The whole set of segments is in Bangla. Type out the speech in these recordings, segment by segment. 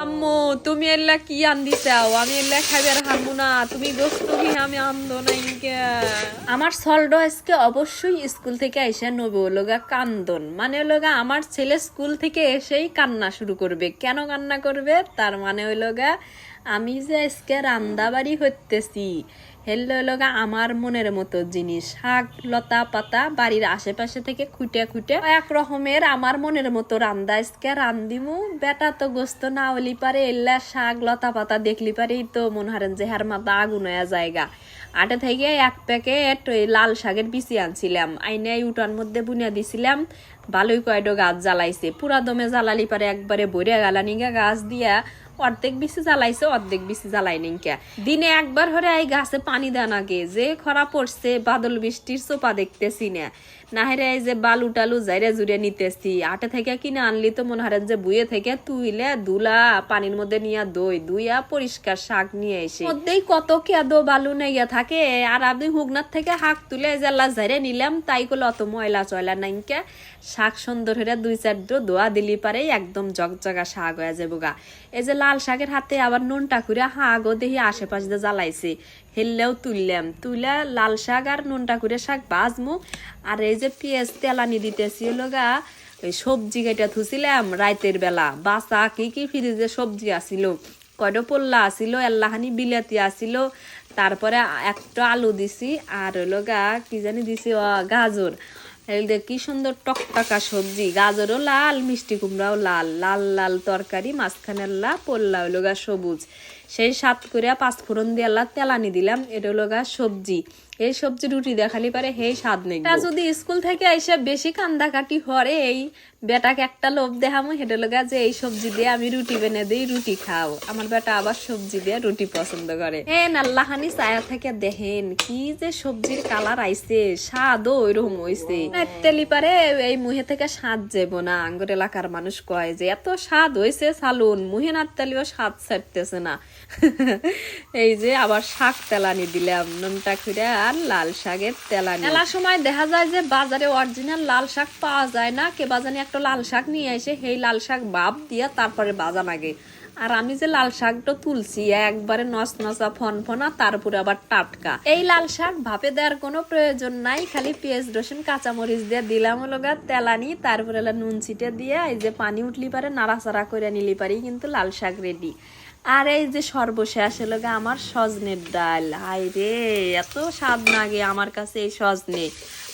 আম্মু তুমি এল্লা কি আন্দি চাও? আমি এল্লা খাইবার হারমু না। তুমি গোস্ত কি আমি আনন্দ নাই কে? আমার সলডো আজকে অবশ্যই স্কুল থেকে এসে নবো লগা কান্দন, মানে লগা আমার ছেলে স্কুল থেকে এসেই কান্না শুরু করবে। কেন কান্না করবে? তার মানে ওই লগা আমি যে আজকে রান্দাবাড়ি হইতেছি হেল্লো লগা আমার মনের মতো জিনিস, শাক লতা পাতা বাড়ির আশেপাশে থেকে খুঁটে খুঁটে এক রকমের আমার মনের মতো রান্দা আজকে রান্দিমু। বেটা তো গোস্ত না হলি পারে এল্লা শাক লতা পাতা দেখলি পারেই তো মনে হারেন যে হার মাথা আগুন হয়ে জায়গা। আটে থেকে এক প্যাকেট ওই লাল শাকের বিচি আনছিলাম, আইনে উঠার মধ্যে বুনিয়া দিছিলাম। ভালোই কয়টো গাছ জ্বালাইছে, পুরা দমে জ্বালালি পারে একবারে ভরে গেলানিগা গাছ দিয়া। অর্ধেক বিচি জ্বালাইছে, অর্ধেক বিচি জ্বালাই নিকা। দিনে একবার হরে এই গাছে পানি দেন আগে, যে খরা পড়ছে বাদল বৃষ্টির চোপা দেখতেছি না। না হেরে এই যে বালু টালু জাইরে জুড়ে নিতেছি। আটে থেকে কিনে আনলি তো মনে হারেন যে বুয়ে থেকে তুইলে দুলা পানির মধ্যে নিয়ে দুইয়া পরিষ্কার শাক নিয়ে এসে মধ্যেই কত কেদো বালু নেইয়া থাকে। আর আমি হুগনার থেকে হাক তুলে জেলা ঝাইরে নিলাম, তাই করলে অত ময়লা চয়লা নাইকে শাক সুন্দর হয়ে দুই চার দোয়া দিলি পারে একদম জগজগা শাক হয়ে যাবো গা। এই যে লাল শাকের হাতে আবার নুনটা করে হাগও দেখি আশেপাশে জ্বালাইছে, হেললেও তুইলা লাল শাক আর নুনটা করে শাক বাজমু। আর এই যে পেঁয়াজ তেলানি দিতেছি লগা ওই সবজি কেটে থুছিলাম রাইতের বেলা, বাসা কি কি ফ্রিজে সবজি আসিল, কয়টা পোল্লা আসিল, এল্লাহানি বিলাতি আসিল, তারপরে একটা আলু দিছি আর লগা কি জানি দিছি গাজর। কি সুন্দর টকটকা সবজি, গাজরও লাল মিষ্টি কুমড়াও লাল, লাল লাল তরকারি মাঝখানে লাল পোল্লা হইলো গা সবুজ। সেই সাত করে পাঁচফোড়ন দিয়ে তেলানি দিলাম, এটা হলো গা সবজি। এই সবজি রুটি দেখালি পারে হেই স্বাদ নেই। যদি স্কুল থেকে এসে বেশি কান্দাকাটি হরে এই বেটাকে একটা লোভ দেখামো, হেঁটে লগা যে এই সবজি দিয়ে আমি রুটি বেনে দিই, রুটি খাও। আমার বেটা আবার সবজি দিয়ে রুটি পছন্দ করে। আল্লাহানি ছায়া থেকে দেখেন কি যে সবজির কালার আইছে, স্বাদও ওইরকম হইছে। তেলি পারে এই মুহে থেকে স্বাদ যাবো না। আঙ্গুর এলাকার মানুষ কয় যে এত স্বাদ হইছে সালুন, মুহে না তেলিও স্বাদ ছাড়তেছে না। এই যে আবার শাক তেলানি দিলাম, নুনটা খুঁড়ে আর লাল শাকের তেলানি। মেলা সময় দেখা যায় যে বাজারে অরিজিনাল লাল শাক পাওয়া যায় না, কে বাজানি একটা লাল শাক নিয়ে এসে সেই লাল শাক বাপ দিয়া তারপরে বাজান আগে। আর আমি যে লাল শাকটা তুলছি একবারে নচনচা ফনফনা, তারপরে আবার টাটকা। এই লাল শাক ভাপে দেওয়ার কোনো প্রয়োজন নাই, খালি পেঁয়াজ রসুন কাঁচামরিচ দিয়ে দিলাম লগা তেলানি, তারপরে নুন ছিটে দিয়ে এই যে পানি উঠলি পারে নাড়াচাড়া করে নিলি পারি, কিন্তু লাল শাক রেডি। আর এই যে সর্বশেষ লগা আমার সজনের ডাল, হাই রে এত স্বাদ লাগে আমার কাছে এই সজনে।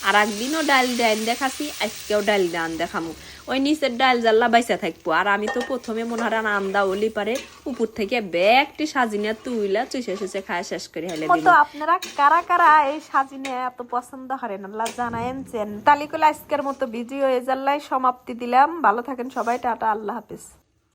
আর একদিনও ডাল ডাল দেখাছি, আজকেও ডাল ডান দেখামু। ওই নিচের ডাল জাল্লা বাইসা থাকবো। আর আমি তো প্রথমে মনে হয় আন্দা ওলি পারে উপর থেকে ব্যাগটি সাজিনে তুইলা চুষে চুষে খায় শেষ করে হেলে দিল। তো আপনারা কারা কারা এই সাজিনে এত পছন্দ করেন আল্লাহ জানায়েন। তালিকুল আজকের মতো ভিডিও এ জাল্লাই সমাপ্তি দিলাম। ভালো থাকেন সবাই, টাটা, আল্লাহ হাফেজ।